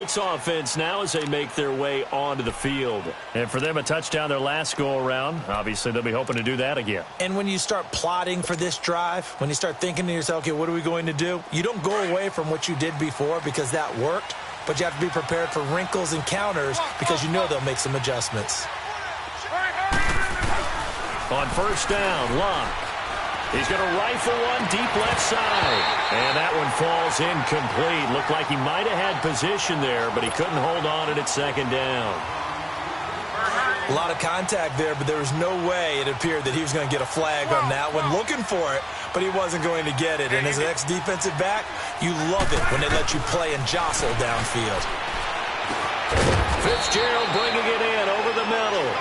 It's offense now as they make their way onto the field. And for them, a touchdown their last go-around. Obviously, they'll be hoping to do that again. And when you start plotting for this drive, when you start thinking to yourself, okay, what are we going to do? You don't go away from what you did before because that worked, but you have to be prepared for wrinkles and counters because you know they'll make some adjustments. On first down, Locke. He's going to rifle one deep left side. And that one falls incomplete. Looked like he might have had position there, but he couldn't hold on at second down. A lot of contact there, but there was no way it appeared that he was going to get a flag on that one. Looking for it, but he wasn't going to get it. And as an ex-defensive back, you love it when they let you play and jostle downfield. Fitzgerald bringing it in over the middle.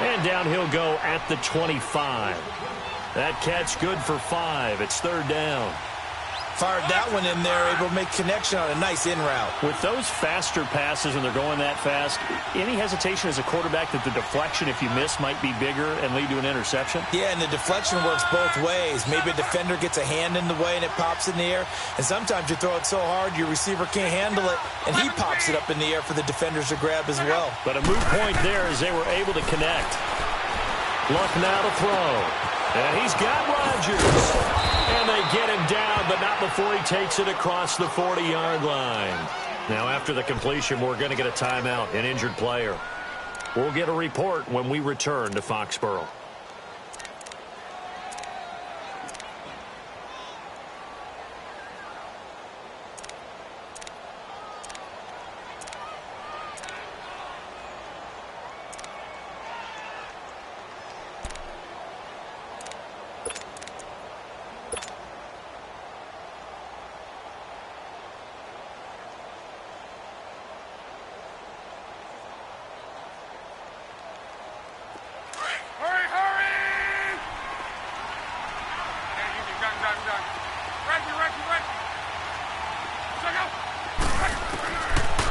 And down he'll go at the 25. That catch good for 5. It's third down. Fired that one in there, able to make connection on a nice in route. With those faster passes when they're going that fast, any hesitation as a quarterback that the deflection, if you miss, might be bigger and lead to an interception? Yeah, and the deflection works both ways. Maybe a defender gets a hand in the way and it pops in the air. And sometimes you throw it so hard your receiver can't handle it, and he pops it up in the air for the defenders to grab as well. But a moot point there as they were able to connect. Luck now to throw. And he's got Rodgers. And they get him down, but not before he takes it across the 40-yard line. Now, after the completion, we're going to get a timeout, an injured player. We'll get a report when we return to Foxborough.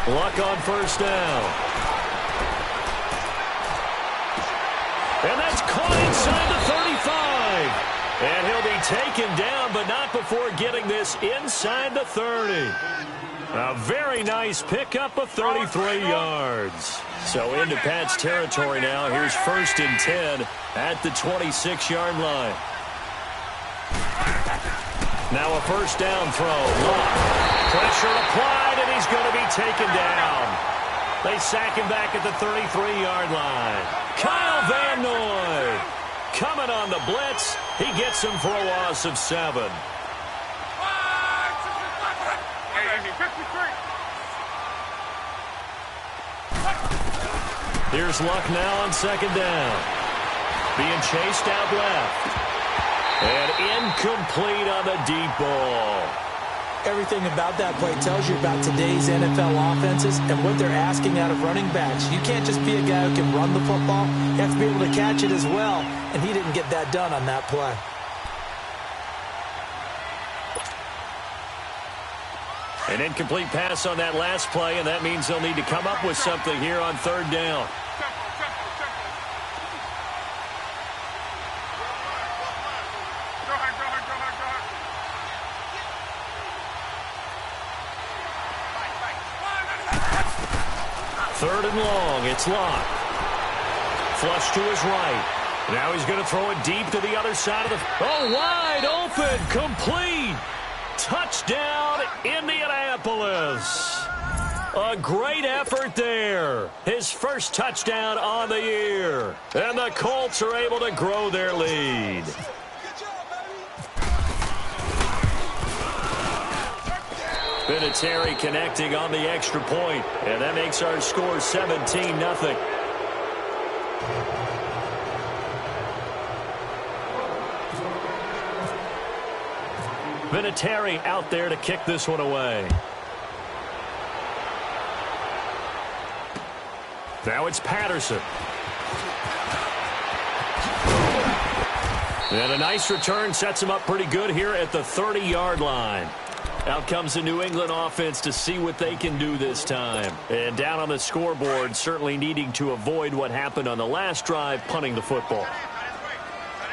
Luck on first down. And that's caught inside the 35. And he'll be taken down, but not before getting this inside the 30. A very nice pickup of 33 yards. So into Pat's territory now. Here's first and 10 at the 26-yard line. Now a first down throw. Luck. Pressure applied, and he's going to be taken down. They sack him back at the 33-yard line. Kyle Van Noy coming on the blitz. He gets him for a loss of 7. Here's Luck now on second down. Being chased out left. And incomplete on the deep ball. Everything about that play tells you about today's NFL offenses and what they're asking out of running backs. You can't just be a guy who can run the football. You have to be able to catch it as well, and he didn't get that done on that play. An incomplete pass on that last play, and that means they'll need to come up with something here on third down. Third and long, it's Locke. Flush to his right. Now he's going to throw it deep to the other side of the... Oh, wide open, complete. Touchdown, Indianapolis. A great effort there. His first touchdown on the year. And the Colts are able to grow their lead. Vinatieri connecting on the extra point, and that makes our score 17-0. Vinatieri out there to kick this one away. Now it's Patterson. And a nice return sets him up pretty good here at the 30-yard line. Out comes the New England offense to see what they can do this time. And down on the scoreboard, certainly needing to avoid what happened on the last drive, punting the football.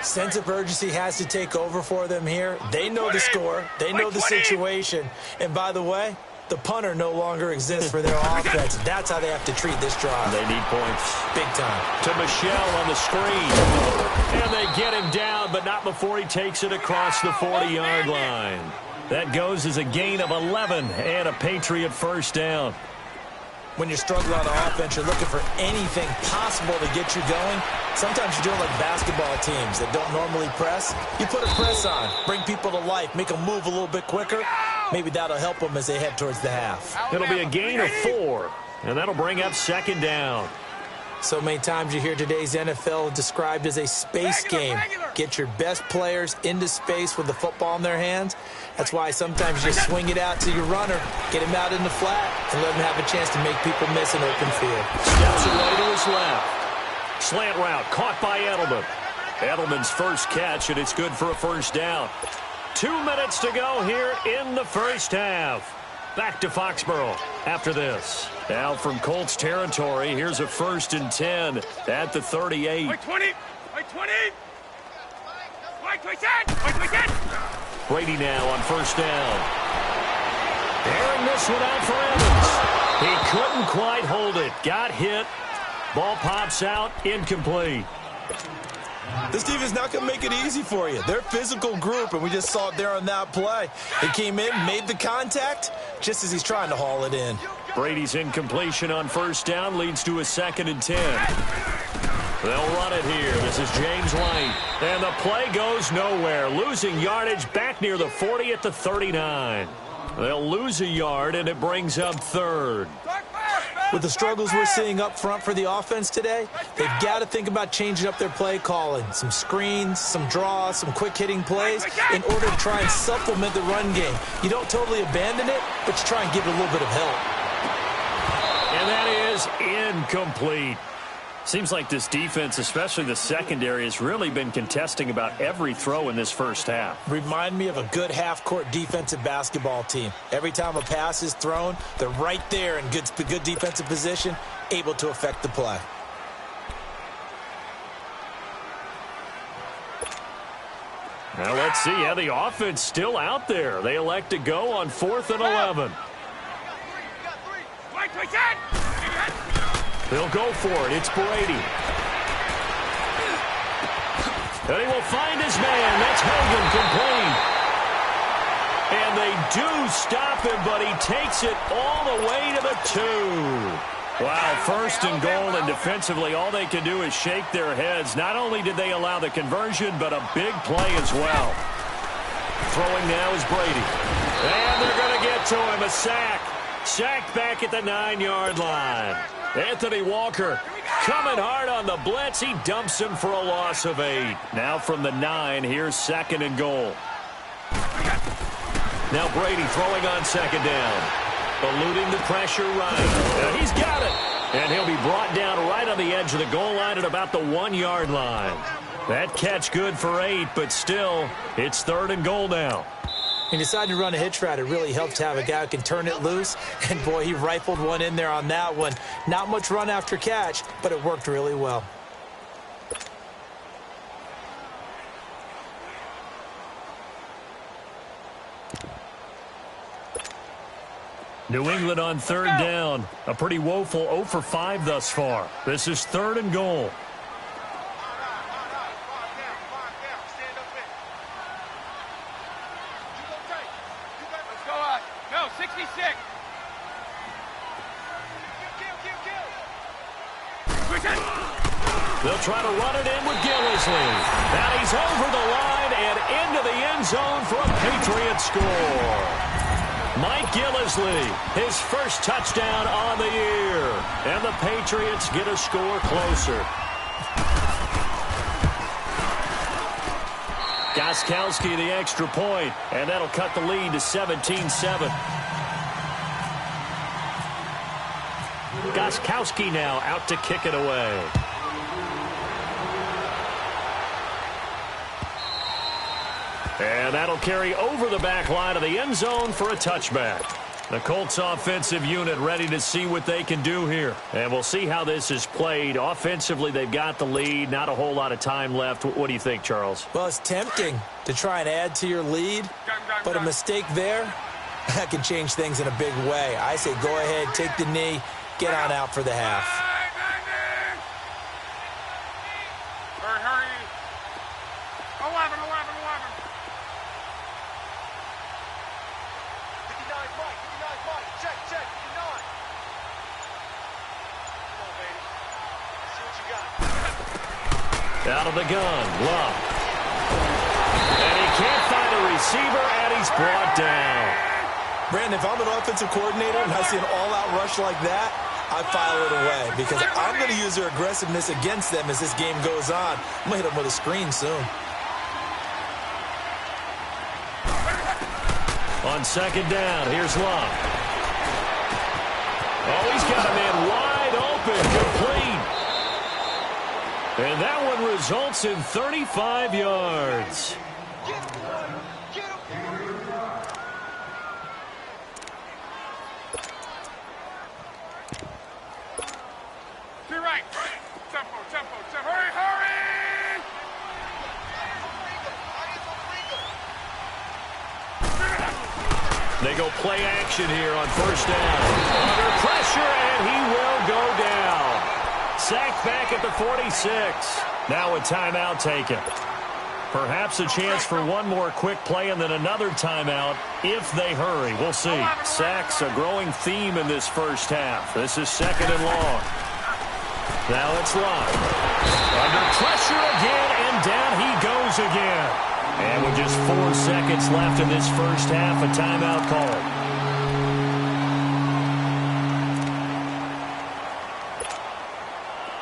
Sense of urgency has to take over for them here. They know the score. They know the situation. And by the way, The punter no longer exists for their offense. That's how they have to treat this drive. They need points. Big time. To Michelle on the screen. And they get him down, but not before he takes it across the 40-yard line. That goes as a gain of 11 and a Patriot first down. When you're struggling on offense, you're looking for anything possible to get you going. Sometimes you do it like basketball teams that don't normally press. You put a press on, bring people to life, make them move a little bit quicker. Maybe that'll help them as they head towards the half. It'll be a gain of 4, and that'll bring up second down. So many times you hear today's NFL described as a space game. Get your best players into space with the football in their hands. That's why sometimes you just swing it out to your runner, get him out in the flat, and let him have a chance to make people miss an open field. Steps away to his left. Slant route caught by Edelman. Edelman's first catch, and it's good for a first down. 2 minutes to go here in the first half. Back to Foxborough after this. Now from Colts territory, here's a 1st and 10 at the 38. White 20! White 20! White 20! White 20! Brady now on first down. Airing this one out for Evans. He couldn't quite hold it. Got hit. Ball pops out. Incomplete. This team is not going to make it easy for you. They're a physical group, and we just saw it there on that play. They came in, made the contact, just as he's trying to haul it in. Brady's incompletion on first down leads to a 2nd and 10. They'll run it here. This is James White. And the play goes nowhere. Losing yardage back near the 40 at the 39. They'll lose a yard, and it brings up 3rd. With the struggles we're seeing up front for the offense today, they've got to think about changing up their play calling. Some screens, some draws, some quick-hitting plays in order to try and supplement the run game. You don't totally abandon it, but you try and give it a little bit of help. And that is incomplete. Seems like this defense, especially the secondary, has really been contesting about every throw in this first half. Remind me of a good half-court defensive basketball team. Every time a pass is thrown, they're right there in good defensive position, able to affect the play. Now let's see how the offense still out there. They elect to go on 4th and 11. They'll go for it. It's Brady. And he will find his man. That's Hogan, complete. And they do stop him, but he takes it all the way to the 2. Wow, 1st and goal, and defensively all they can do is shake their heads. Not only did they allow the conversion, but a big play as well. Throwing now is Brady. And they're going to get to him. A sack. Sacked back at the 9-yard line. Anthony Walker coming hard on the blitz. He dumps him for a loss of 8. Now from the 9, here's 2nd and goal. Now Brady throwing on 2nd down. Eluding the pressure right. He's got it. And he'll be brought down right on the edge of the goal line at about the 1-yard line. That catch good for 8, but still, it's 3rd and goal now. He decided to run a hitch route. It really helped to have a guy who can turn it loose. And, boy, he rifled one in there on that one. Not much run after catch, but it worked really well. New England on 3rd down. A pretty woeful 0 for 5 thus far. This is 3rd and goal. They'll try to run it in with Gillisley. Now he's over the line and into the end zone for a Patriot score. Mike Gillisley, his first touchdown on the year. And the Patriots get a score closer. Gostkowski the extra point, and that'll cut the lead to 17-7. Gostkowski now out to kick it away. And that'll carry over the back line of the end zone for a touchback. The Colts offensive unit ready to see what they can do here. And we'll see how this is played. Offensively, they've got the lead. Not a whole lot of time left. What do you think, Charles? Well, it's tempting to try and add to your lead, but a mistake there That can change things in a big way. I say go ahead, take the knee, get on out for the half. Hurry. 11. 59, Mike. Check. 59. Come on, baby. Let's see what you got. Out of the gun, Love. And he can't find a receiver, and he's brought down. Brandon, if I'm an offensive coordinator and I see an all-out rush like that, I file it away because I'm going to use their aggressiveness against them as this game goes on. I'm going to hit them with a screen soon. On second down, here's Love. Oh, he's got a man wide open, complete. And that one results in 35 yards. To your right. Tempo. Hurry. They go play action here on first down. Under pressure, and he will go down. Sacked back at the 46. Now a timeout taken. Perhaps a chance for one more quick play and then another timeout if they hurry. We'll see. Sacks, a growing theme in this first half. This is second and long. Now it's Love. Under pressure again, and down he goes again. And with just 4 seconds left in this first half, a timeout called.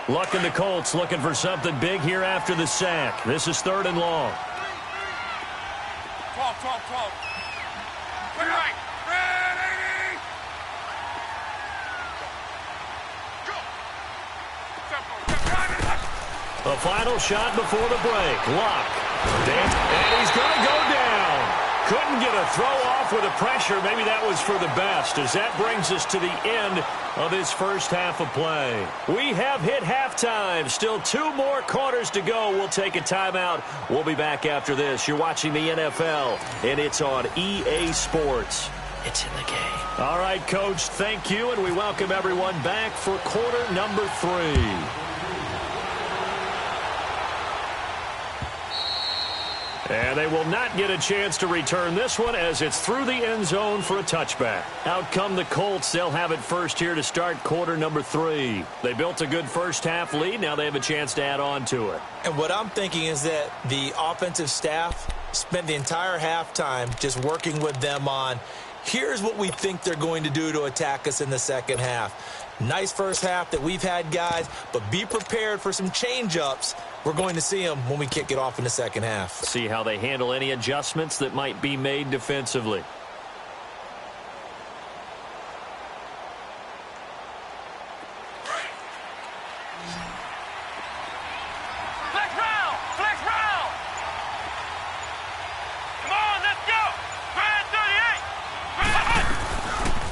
Luck in the Colts looking for something big here after the sack. This is third and long. 12. To your right. Ready. Go. Tempo. The final shot before the break. Luck. And he's going to go down. Couldn't get a throw off with the pressure. Maybe that was for the best, as that brings us to the end of this first half of play. We have hit halftime. Still 2 more quarters to go. We'll take a timeout. We'll be back after this. You're watching the NFL, and it's on EA Sports. It's in the game. All right, Coach, thank you, and we welcome everyone back for quarter number 3. And they will not get a chance to return this one as it's through the end zone for a touchback. Out come the Colts. They'll have it first here to start quarter number 3. They built a good first half lead. Now they have a chance to add on to it. And what I'm thinking is that the offensive staff spent the entire halftime just working with them on, here's what we think they're going to do to attack us in the second half. Nice first half that we've had, guys, but be prepared for some change-ups. We're going to see them when we kick it off in the second half. See how they handle any adjustments that might be made defensively. Flex round. Come on, let's go.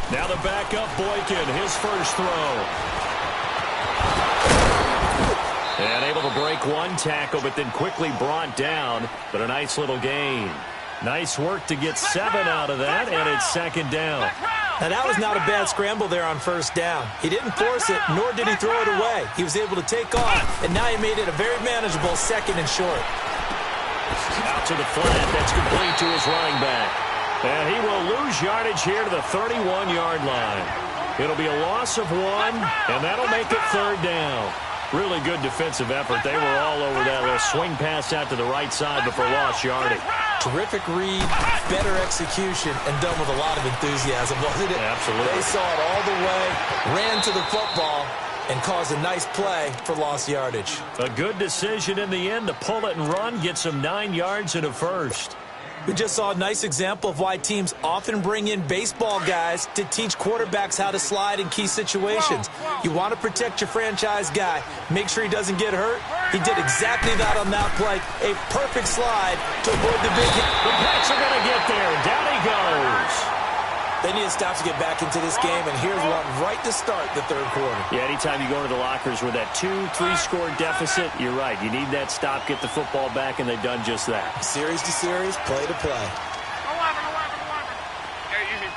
38. Now the backup Boykin, his first throw. And able to break one tackle, but then quickly brought down. But a nice little gain. Nice work to get 7 out of that, and it's second down. Now, that was not a bad scramble there on first down. He didn't force it, nor did he throw it away. He was able to take off, and now he made it a very manageable second and short. Out to the flat. That's complete to his running back. And he will lose yardage here to the 31-yard line. It'll be a loss of 1, and that'll make it third down. Really good defensive effort. They were all over that little swing pass out to the right side before lost yardage. Terrific read, better execution, and done with a lot of enthusiasm, wasn't it? Absolutely. They saw it all the way, ran to the football, and caused a nice play for lost yardage. A good decision in the end to pull it and run, get some 9 yards and a first. We just saw a nice example of why teams often bring in baseball guys to teach quarterbacks how to slide in key situations. You want to protect your franchise guy. Make sure he doesn't get hurt. He did exactly that on that play. A perfect slide to avoid the big hit. The Pats are going to get there. Down he goes. They need to stop to get back into this game, and here's one right to start the third quarter. Yeah, anytime you go into the lockers with that 2-3 score deficit, you're right. You need that stop, get the football back, and they've done just that. Series to series, play to play. 11. Yeah, easy.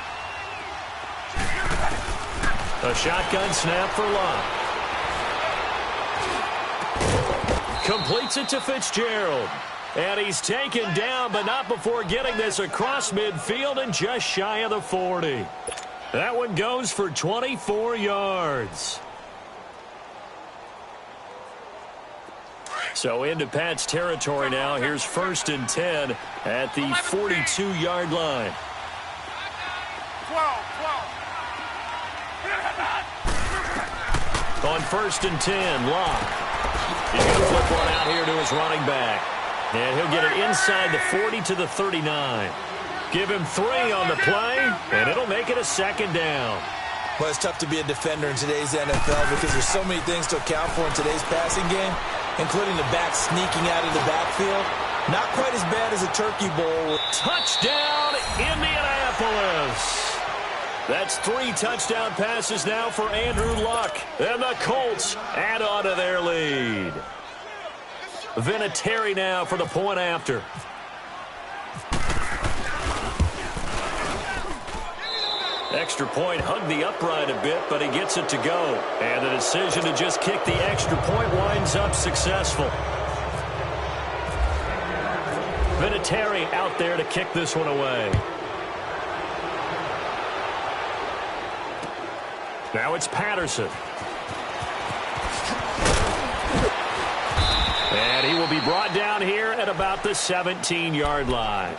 A shotgun snap for Locke. Completes it to Fitzgerald. And he's taken down, but not before getting this across midfield and just shy of the 40. That one goes for 24 yards. So into Pat's territory now. Here's 1st and 10 at the 42-yard line. 12. On 1st and 10, Locke. He's going to flip one out here to his running back. And he'll get it inside the 40 to the 39. Give him 3 on the play, and it'll make it a 2nd down. Well, it's tough to be a defender in today's NFL because there's so many things to account for in today's passing game, including the back sneaking out of the backfield. Not quite as bad as a turkey bowl. Touchdown, Indianapolis. That's 3 touchdown passes now for Andrew Luck. And the Colts add on to their lead. Vinatieri now for the point after. Extra point hugged the upright a bit, but he gets it to go. And the decision to just kick the extra point winds up successful. Vinatieri out there to kick this one away. Now it's Patterson. And he will be brought down here at about the 17-yard line.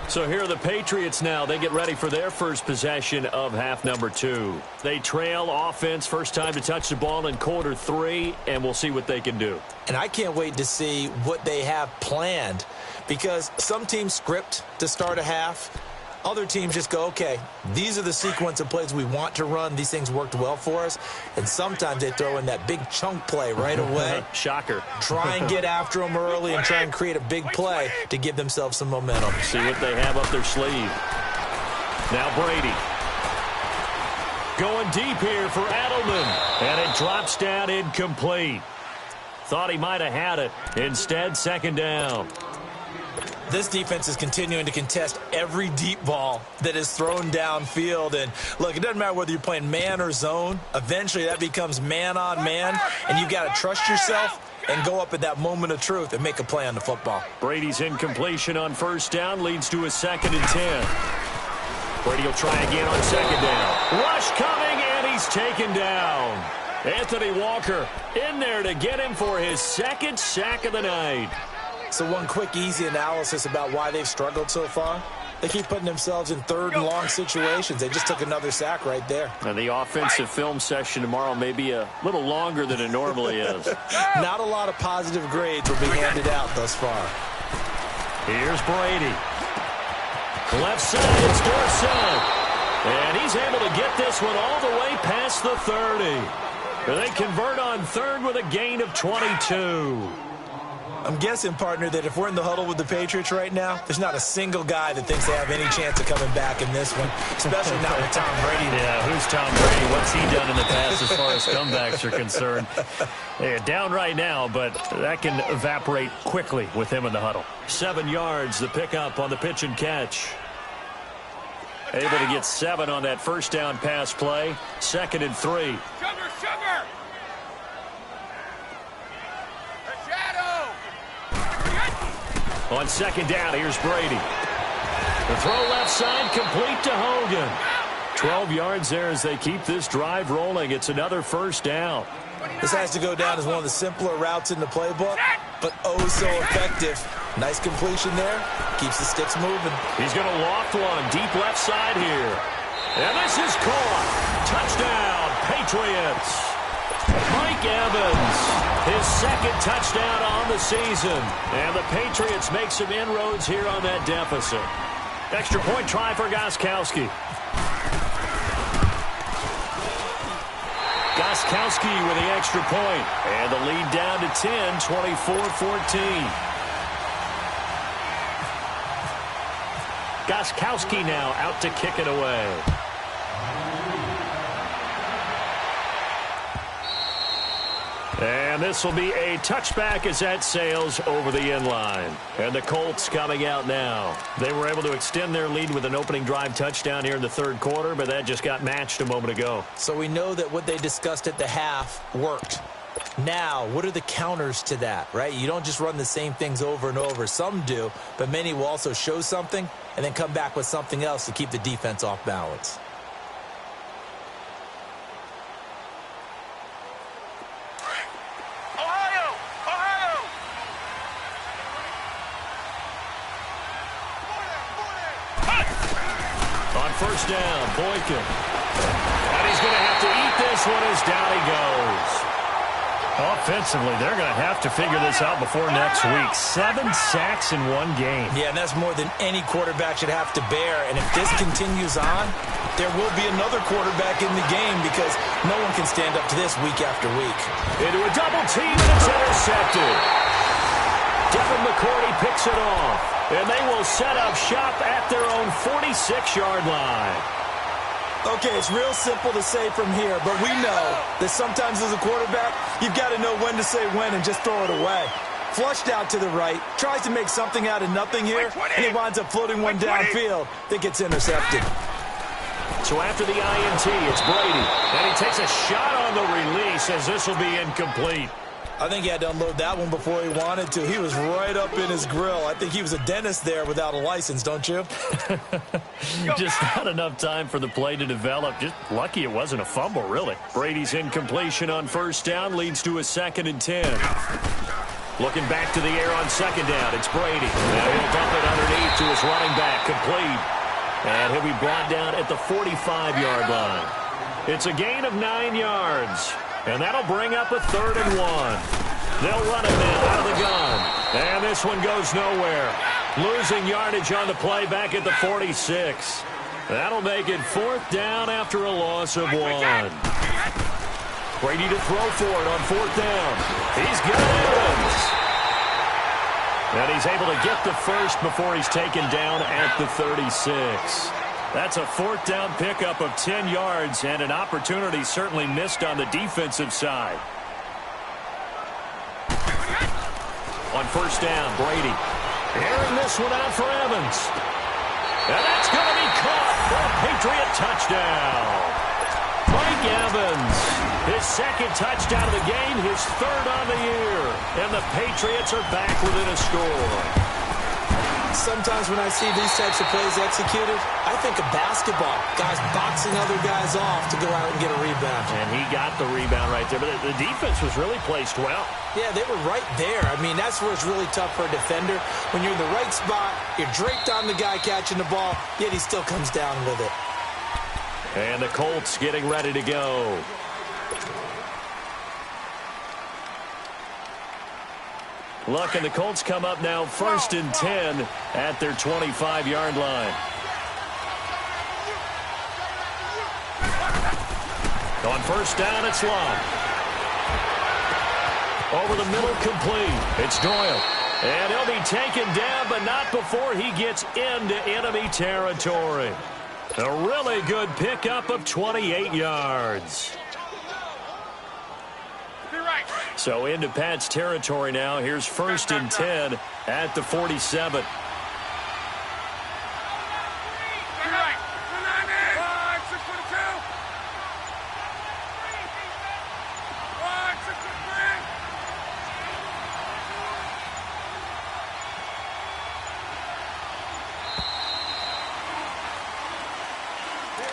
So here are the Patriots now. They get ready for their first possession of half number 2. They trail offense, first time to touch the ball in quarter 3, and we'll see what they can do. And I can't wait to see what they have planned, because some teams script to start a half. Other teams just go, okay, these are the sequence of plays we want to run. These things worked well for us. And sometimes they throw in that big chunk play right away. Shocker. Try and get after them early and try and create a big play to give themselves some momentum. See what they have up their sleeve. Now Brady. Going deep here for Edelman. And it drops down incomplete. Thought he might have had it. Instead, 2nd down. This defense is continuing to contest every deep ball that is thrown downfield. And, look, it doesn't matter whether you're playing man or zone. Eventually, that becomes man-on-man, and you've got to trust yourself and go up at that moment of truth and make a play on the football. Brady's incompletion on 1st down leads to a 2nd and 10. Brady will try again on 2nd down. Rush coming, and he's taken down. Anthony Walker in there to get him for his 2nd sack of the night. So one quick, easy analysis about why they've struggled so far. They keep putting themselves in 3rd and long situations. They just took another sack right there. And the offensive film session tomorrow may be a little longer than it normally is. Not a lot of positive grades will be handed out thus far. Here's Brady. Left side, it's Dorsett. And he's able to get this one all the way past the 30. They convert on 3rd with a gain of 22. I'm guessing, partner, that if we're in the huddle with the Patriots right now, there's not a single guy that thinks they have any chance of coming back in this one, especially not with Tom Brady. Yeah, who's Tom Brady? What's he done in the past as far as comebacks are concerned? They're down right now, but that can evaporate quickly with him in the huddle. 7 yards, the pickup on the pitch and catch. Able to get 7 on that 1st down pass play. 2nd and 3. Sugar! On 2nd down, here's Brady. The throw left side, complete to Hogan. 12 yards there as they keep this drive rolling. It's another 1st down. This has to go down as one of the simpler routes in the playbook, but oh so effective. Nice completion there. Keeps the sticks moving. He's going to loft one deep left side here. And this is caught. Touchdown, Patriots. Mike Evans, his 2nd touchdown on the season. And the Patriots make some inroads here on that deficit. Extra point try for Gostkowski. Gostkowski with the extra point. And the lead down to 10, 24-14. Gostkowski now out to kick it away. And this will be a touchback as that sails over the end line. And the Colts coming out now. They were able to extend their lead with an opening drive touchdown here in the third quarter, but that just got matched a moment ago. So we know that what they discussed at the half worked. Now, what are the counters to that, right? You don't just run the same things over and over. Some do, but many will also show something and then come back with something else to keep the defense off balance. First down, Boykin. And he's going to have to eat this one as down he goes. Offensively, they're going to have to figure this out before next week. 7 sacks in one game. Yeah, and that's more than any quarterback should have to bear. And if this continues on, there will be another quarterback in the game because no one can stand up to this week after week. Into a double team, and it's intercepted. Devin McCourty picks it off. And they will set up shop at their own 46-yard line. Okay, it's real simple to say from here, but we know that sometimes as a quarterback, you've got to know when to say when and just throw it away. Flushed out to the right, tries to make something out of nothing here, and he winds up floating one downfield that gets intercepted. So after the INT, it's Brady. And he takes a shot on the release as this will be incomplete. I think he had to unload that one before he wanted to. He was right up in his grill. I think he was a dentist there without a license, don't you? Just not enough time for the play to develop. Just lucky it wasn't a fumble, really. Brady's incompletion on first down leads to a 2nd and 10. Looking back to the air on 2nd down, it's Brady. Now he'll dump it underneath to his running back, complete. And he'll be brought down at the 45-yard line. It's a gain of 9 yards. And that'll bring up a 3rd and 1. They'll run it now out of the gun. And this one goes nowhere. Losing yardage on the play back at the 46. That'll make it 4th down after a loss of 1. Brady to throw for it on 4th down. He's got Evans. And he's able to get the first before he's taken down at the 36. That's a 4th down pickup of 10 yards and an opportunity certainly missed on the defensive side. On first down, Brady. Airing this one out for Evans. And that's going to be caught for a Patriot touchdown. Mike Evans, his 2nd touchdown of the game, his 3rd on the year. And the Patriots are back within a score. Sometimes when I see these types of plays executed, I think of basketball. Guys boxing other guys off to go out and get a rebound. And he got the rebound right there. But the defense was really placed well. Yeah, they were right there. I mean, that's where it's really tough for a defender. When you're in the right spot, you're draped on the guy catching the ball, yet he still comes down with it. And the Colts getting ready to go. Look, and the Colts come up now 1st and 10 at their 25-yard line. On first down, it's Long. Over the middle, complete. It's Doyle. And he'll be taken down, but not before he gets into enemy territory. A really good pickup of 28 yards. So into Pat's territory now. Here's 1st and 10 at the 47.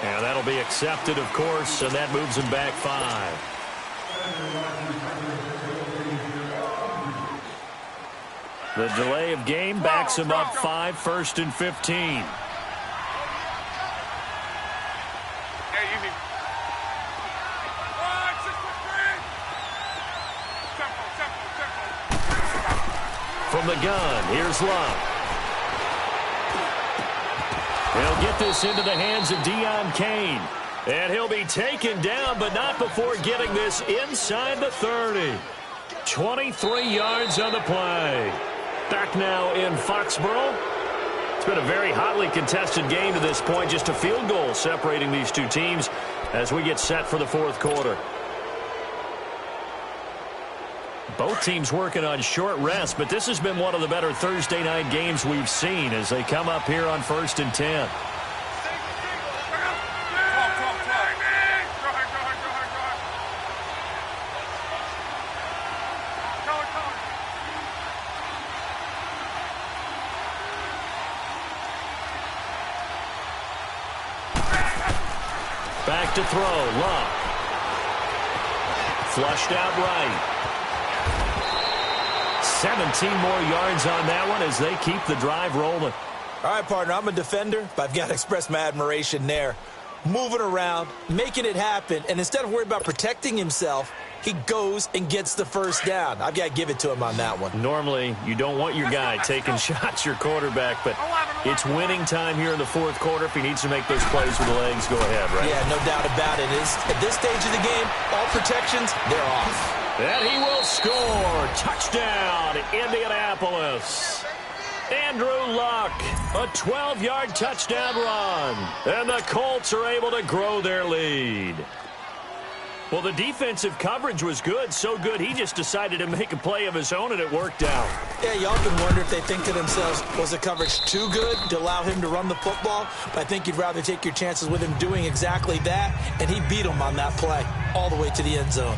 And that'll be accepted, of course, and that moves him back 5. The delay of game backs him up 5, 1st and 15. From the gun, here's Love. He'll get this into the hands of Deion Kane. And he'll be taken down, but not before getting this inside the 30. 23 yards on the play. Back now in Foxborough. It's been a very hotly contested game to this point. Just a field goal separating these two teams as we get set for the 4th quarter. Both teams working on short rest, but this has been one of the better Thursday night games we've seen as they come up here on 1st and 10. Back to throw, Luck. Flushed out right. 17 more yards on that one as they keep the drive rolling. All right, partner, I'm a defender, but I've got to express my admiration there. Moving around, making it happen, and instead of worrying about protecting himself, he goes and gets the first down. I've got to give it to him on that one. Normally, you don't want your guy taking shots, your quarterback, but it's winning time here in the fourth quarter. If he needs to make those plays with the legs, go ahead, right? Yeah, no doubt about it. At this stage of the game, all protections, they're off. And he will score. Touchdown, Indianapolis. Andrew Luck, a 12-yard touchdown run. And the Colts are able to grow their lead. Well, the defensive coverage was good, so good he just decided to make a play of his own, and it worked out. Yeah, you often wonder if they think to themselves, was the coverage too good to allow him to run the football? But I think you'd rather take your chances with him doing exactly that, and he beat him on that play all the way to the end zone.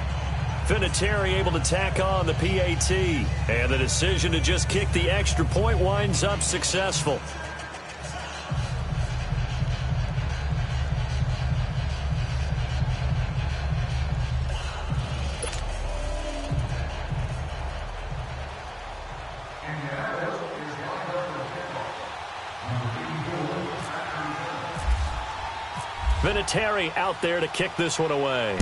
Vinatieri able to tack on the PAT, and the decision to just kick the extra point winds up successful. Vinatieri out there to kick this one away.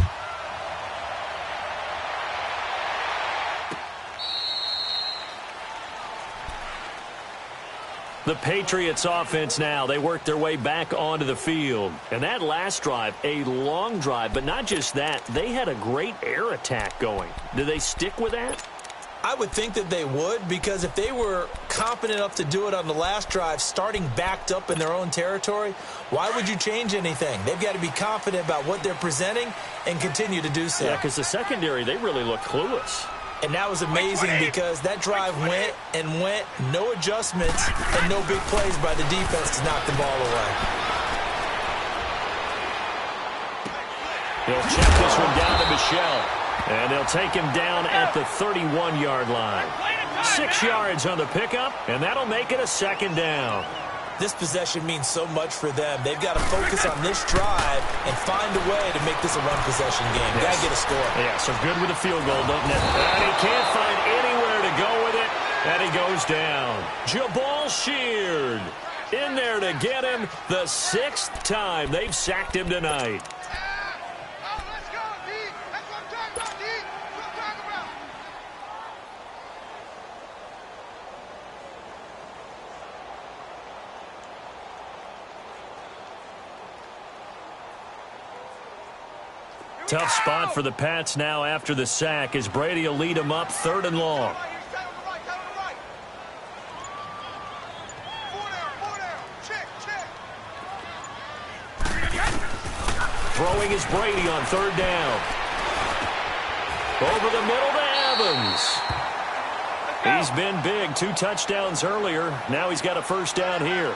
The Patriots offense now, they work their way back onto the field. And that last drive, a long drive, but not just that, they had a great air attack going. Do they stick with that? I would think that they would, because if they were confident enough to do it on the last drive, starting backed up in their own territory, why would you change anything? They've got to be confident about what they're presenting and continue to do so. Yeah, because the secondary, they really look clueless. And that was amazing because that drive went and went, no adjustments, and no big plays by the defense to knock the ball away. He'll check this one down to Michel. And they'll take him down at the 31-yard line. 6 yards on the pickup, and that'll make it a second down. This possession means so much for them. They've got to focus on this drive and find a way to make this a one-possession game. Yes. Got to get a score. Yeah, so good with a field goal, doesn't it? And he can't find anywhere to go with it, and he goes down. Jabal Sheard in there to get him the 6th time they've sacked him tonight. Tough spot for the Pats now after the sack as Brady will lead them up 3rd and long. Throwing is Brady on 3rd down. Over the middle to Evans. He's been big, 2 touchdowns earlier. Now he's got a first down here.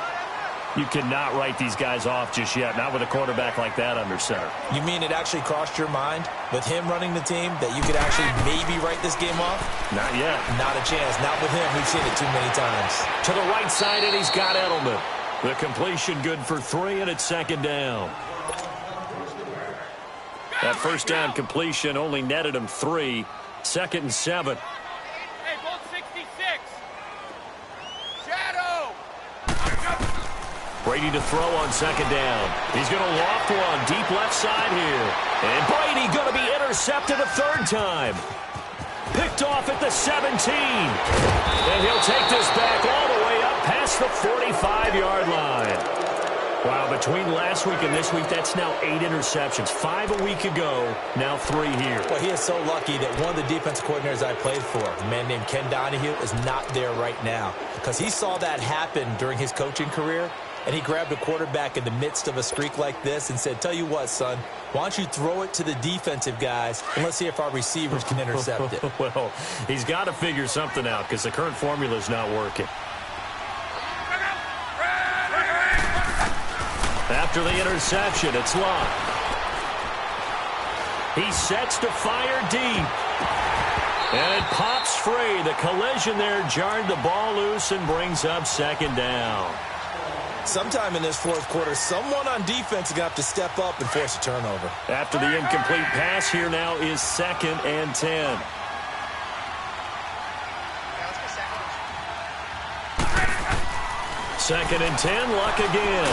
You cannot write these guys off just yet, not with a quarterback like that under center. You mean it actually crossed your mind with him running the team that you could actually maybe write this game off? Not yet. Not a chance. Not with him. We've seen it too many times. To the right side, and he's got Edelman. The completion good for 3, and it's 2nd down. That first down completion only netted him 3. 2nd and 7. Hey, bolt 66. Shadow. Brady to throw on 2nd down. He's going to loft one deep left side here. And Brady going to be intercepted a 3rd time. Picked off at the 17. And he'll take this back all the way up past the 45-yard line. Wow, between last week and this week, that's now 8 interceptions. 5 a week ago, now 3 here. Well, he is so lucky that one of the defensive coordinators I played for, a man named Ken Donahue, is not there right now. Because he saw that happen during his coaching career, and he grabbed a quarterback in the midst of a streak like this and said, tell you what, son, why don't you throw it to the defensive guys, and let's see if our receivers can intercept it. Well, he's got to figure something out because the current formula is not working. After the interception, it's locked. He sets to fire deep. And it pops free. The collision there jarred the ball loose and brings up second down. Sometime in this fourth quarter, someone on defense is going to have to step up and force a turnover. After the incomplete pass, here now is 2nd and 10. Second and 10, Luck again.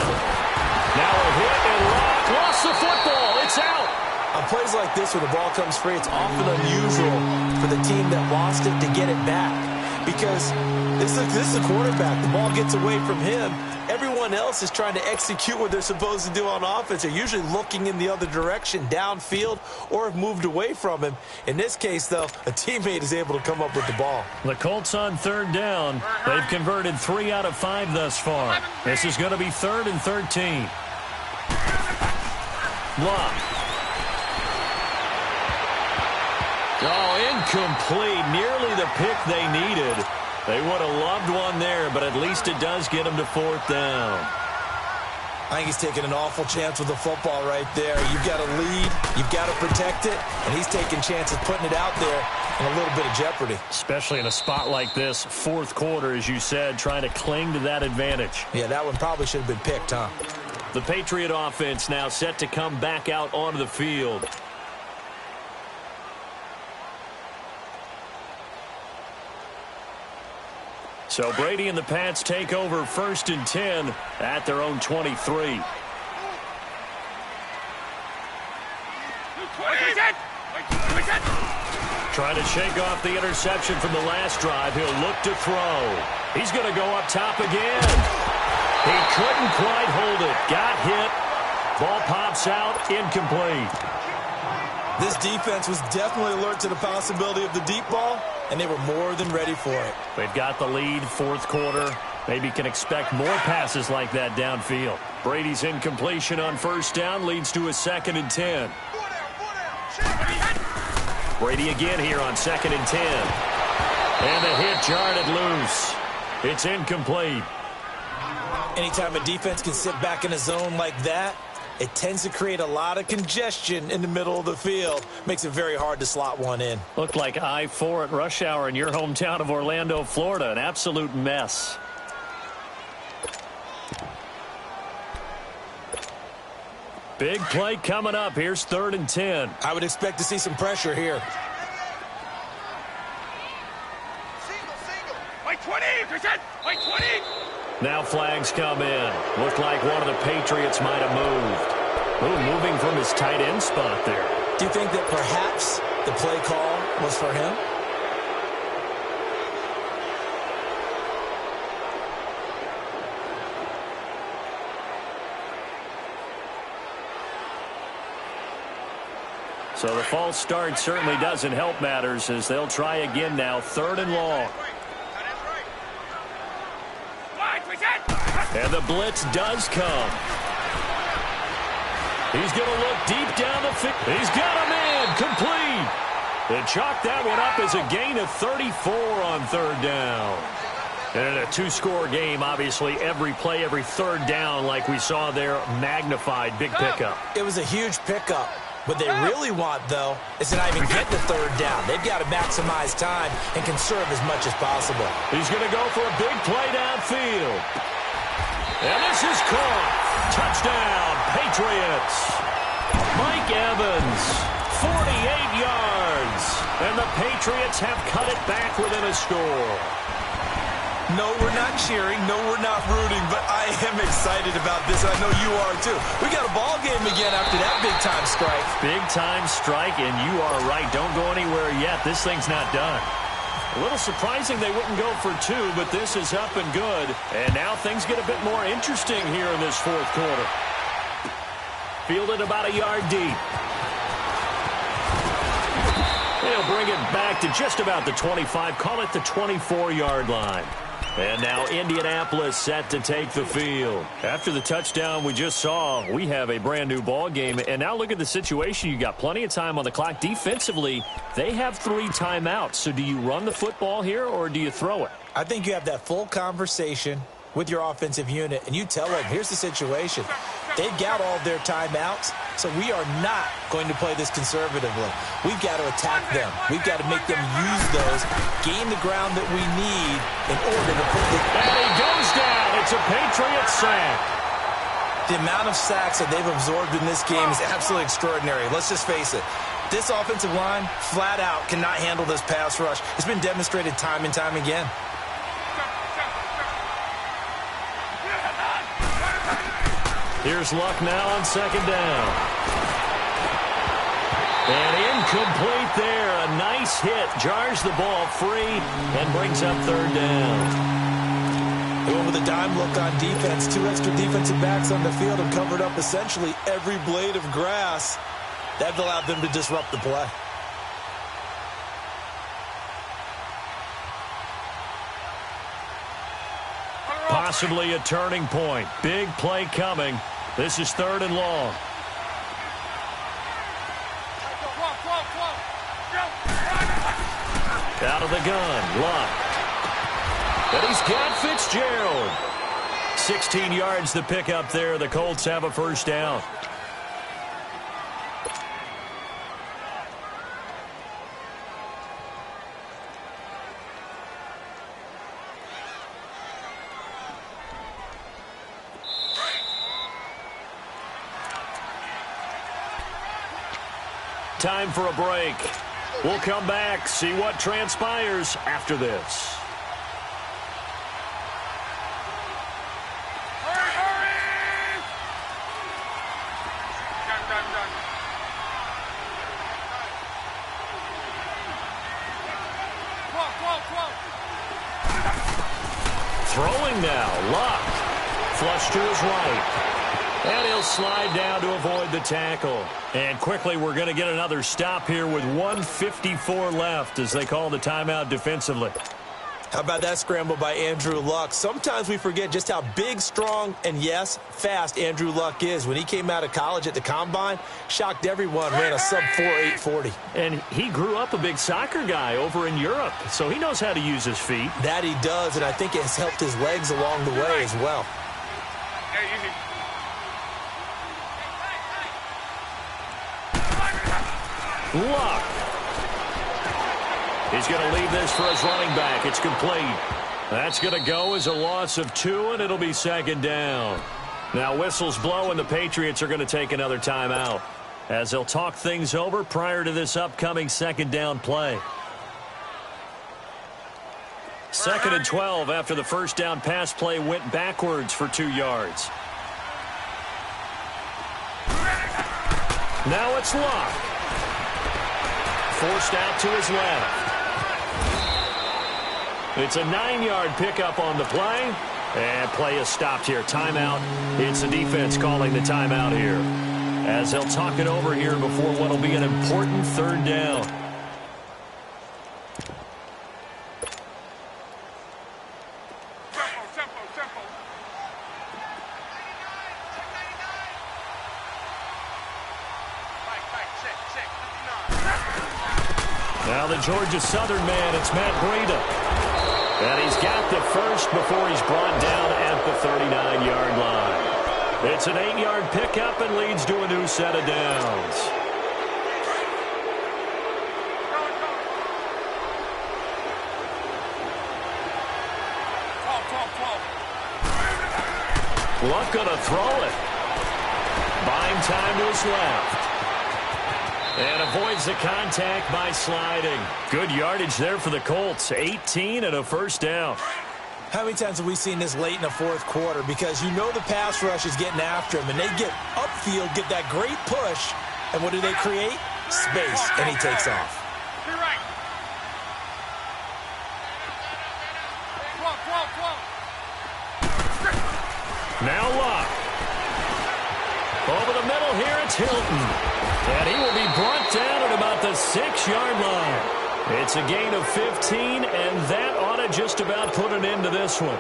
Now a hit and Luck lost the football. It's out. On plays like this where the ball comes free, it's often unusual for the team that lost it to get it back. Because this is a quarterback. The ball gets away from him. Everyone else is trying to execute what they're supposed to do on offense. They're usually looking in the other direction, downfield, or have moved away from him. In this case, though, a teammate is able to come up with the ball. The Colts on 3rd down. They've converted 3 out of 5 thus far. This is going to be 3rd and 13. Luck. Oh, incomplete. Nearly the pick they needed. They would have loved one there, but at least it does get them to 4th down. I think he's taking an awful chance with the football right there. You've got to lead, you've got to protect it, and he's taking chances putting it out there in a little bit of jeopardy. Especially in a spot like this, 4th quarter, as you said, trying to cling to that advantage. Yeah, that one probably should have been picked, huh? The Patriot offense now set to come back out onto the field. So Brady and the Pats take over 1st and 10 at their own 23. Trying to shake off the interception from the last drive. He'll look to throw. He's going to go up top again. He couldn't quite hold it. Got hit. Ball pops out. Incomplete. This defense was definitely alert to the possibility of the deep ball, and they were more than ready for it. They've got the lead, 4th quarter. Maybe can expect more passes like that downfield. Brady's incompletion on 1st down leads to a 2nd and 10. Brady again here on 2nd and 10. And the hit jarred it loose. It's incomplete. Anytime a defense can sit back in a zone like that, it tends to create a lot of congestion in the middle of the field. Makes it very hard to slot one in. Looked like I-4 at rush hour in your hometown of Orlando, Florida. An absolute mess. Big play coming up. Here's 3rd and 10. I would expect to see some pressure here. White 20, present, white 20. Now flags come in. Looked like one of the Patriots might have moved. Ooh, moving from his tight end spot there. Do you think that perhaps the play call was for him? So the false start certainly doesn't help matters as they'll try again now. 3rd and long. And the blitz does come. He's going to look deep down the field. He's got a man. Complete. They chalk that one up as a gain of 34 on 3rd down. And in a 2-score game, obviously, every play, every 3rd down, like we saw there, magnified. Big pickup. It was a huge pickup. What they really want, though, is to not even get the 3rd down. They've got to maximize time and conserve as much as possible. He's going to go for a big play downfield. And this is caught. Touchdown, Patriots. Mike Evans, 48 yards. And the Patriots have cut it back within a score. No, we're not cheering. No, we're not rooting. But I am excited about this. I know you are, too. We got a ball game again after that big-time strike. Big-time strike, and you are right. Don't go anywhere yet. This thing's not done. A little surprising they wouldn't go for 2, but this is up and good. And now things get a bit more interesting here in this 4th quarter. Fielded about a yard deep. They'll bring it back to just about the 25. Call it the 24-yard line. And now Indianapolis set to take the field. After the touchdown we just saw, we have a brand new ball game. And now look at the situation. You got plenty of time on the clock. Defensively, they have 3 timeouts. So do you run the football here or do you throw it? I think you have that full conversation with your offensive unit, and you tell them, here's the situation. They've got all their timeouts, so we are not going to play this conservatively. We've got to attack them. We've got to make them use those, gain the ground that we need in order to put the... And he goes down. It's a Patriot sack. The amount of sacks that they've absorbed in this game is absolutely extraordinary. Let's just face it. This offensive line, flat out, cannot handle this pass rush. It's been demonstrated time and time again. Here's Luck now on second down. And incomplete there. A nice hit. Jars the ball free and brings up third down. Going with a dime look on defense. 2 extra defensive backs on the field and covered up essentially every blade of grass. That allowed them to disrupt the play. Possibly a turning point. Big play coming. This is 3rd and long. Out of the gun, Luck. And he's got Fitzgerald. 16 yards to pick up there. The Colts have a first down. Time for a break. We'll come back, see what transpires after this. Hurry, hurry! Done. Whoa. Throwing now, Luck. Flush to his right. And he'll slide down to avoid the tackle. And quickly, we're going to get another stop here with 1:54 left as they call the timeout defensively. How about that scramble by Andrew Luck? Sometimes we forget just how big, strong, and, yes, fast Andrew Luck is. When he came out of college at the Combine, shocked everyone, ran a sub-4 840. And he grew up a big soccer guy over in Europe, so he knows how to use his feet. That he does, and I think it has helped his legs along the way as well. Luck. He's going to leave this for his running back. It's complete. That's going to go as a loss of 2, and it'll be second down. Now whistles blow, and the Patriots are going to take another timeout as they'll talk things over prior to this upcoming second down play. 2nd and 12 after the first down pass play went backwards for 2 yards. Now it's Luck. Forced out to his left. It's a 9-yard pickup on the play. And play is stopped here. Timeout. It's the defense calling the timeout here, as they'll talk it over here before what will be an important third down. Tempo. Now the Georgia Southern man, it's Matt Breida. And he's got the first before he's brought down at the 39-yard line. It's an 8-yard pickup and leads to a new set of downs. Luck gonna throw it. Buying time to his left. And avoids the contact by sliding. Good yardage there for the Colts. 18 and a first down. How many times have we seen this late in the fourth quarter? Because you know the pass rush is getting after him, and they get upfield, get that great push, and what do they create? Space, and he takes off. Now Luck. Over the middle here, it's Hilton. And he will be brought down at about the 6-yard line. It's a gain of 15, and that ought to just about put an end to this one.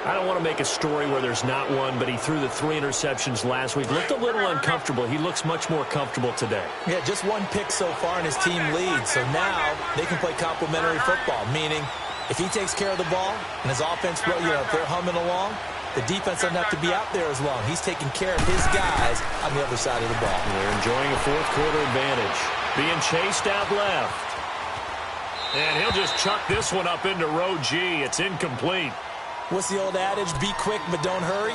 I don't want to make a story where there's not one, but he threw the 3 interceptions last week. Looked a little uncomfortable. He looks much more comfortable today. Yeah, just 1 pick so far, and his team leads. So now they can play complementary football, meaning if he takes care of the ball and his offense, if they're humming along, the defense doesn't have to be out there as long. He's taking care of his guys on the other side of the ball. They're enjoying a fourth-quarter advantage. Being chased out left. And he'll just chuck this one up into row G. It's incomplete. What's the old adage? Be quick, but don't hurry.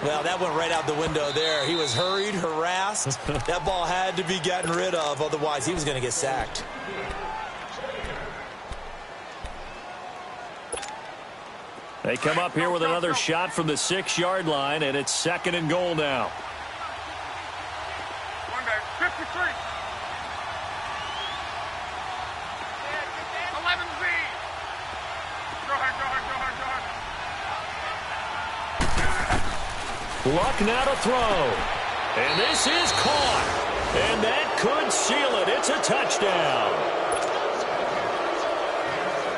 Well, that went right out the window there. He was hurried, harassed. That ball had to be gotten rid of, otherwise he was going to get sacked. They come up here with another shot from the 6-yard line, and it's 2nd and goal now. 53. 11B. Go hard, go hard, go hard, go hard. Luck now to throw. And this is caught. And that could seal it. It's a touchdown.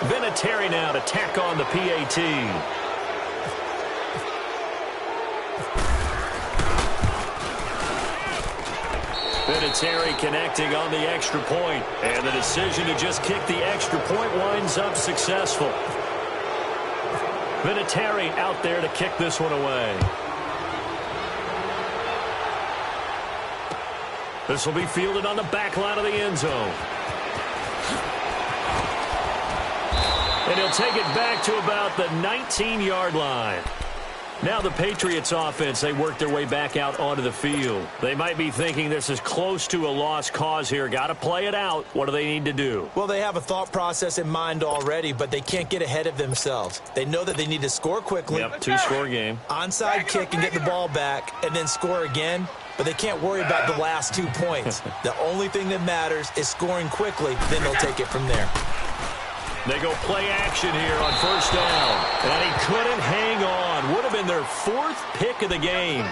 Vinatieri now to tack on the PAT. Vinatieri connecting on the extra point. And the decision to just kick the extra point winds up successful. Vinatieri out there to kick this one away. This will be fielded on the back line of the end zone. And he'll take it back to about the 19-yard line. Now the Patriots offense, they work their way back out onto the field. They might be thinking this is close to a lost cause here. Got to play it out. What do they need to do? Well, they have a thought process in mind already, but they can't get ahead of themselves. They know that they need to score quickly. Yep, 2-score game. Onside kick and get the ball back and then score again. But they can't worry about the last 2 points. The only thing that matters is scoring quickly. Then they'll take it from there. They go play action here on 1st down. And he couldn't hang on. Would have been their 4th pick of the game.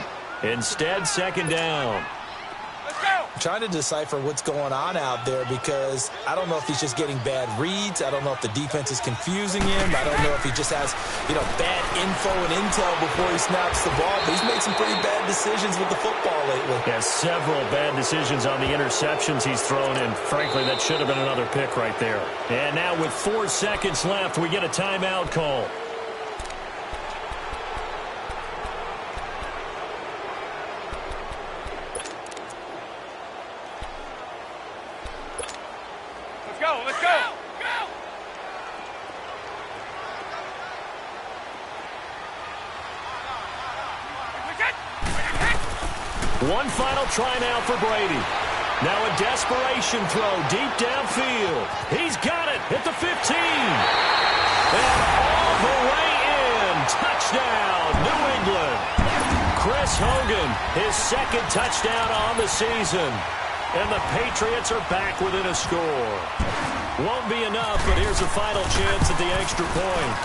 Instead, 2nd down. I'm trying to decipher what's going on out there because I don't know if he's just getting bad reads. I don't know if the defense is confusing him. I don't know if he just has, bad info and intel before he snaps the ball. But he's made some pretty bad decisions with the football lately. Yeah, several bad decisions on the interceptions he's thrown, and frankly, that should have been another pick right there. And now with 4 seconds left, we get a timeout call. Let's go. One final try now for Brady. Now a desperation throw deep downfield. He's got it at the 15. And all the way in. Touchdown, New England. Chris Hogan, his 2nd touchdown on the season. And the Patriots are back within a score. Won't be enough, but here's a final chance at the extra point.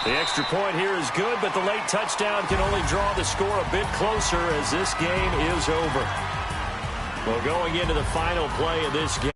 The extra point here is good, but the late touchdown can only draw the score a bit closer as this game is over. Well, going into the final play of this game.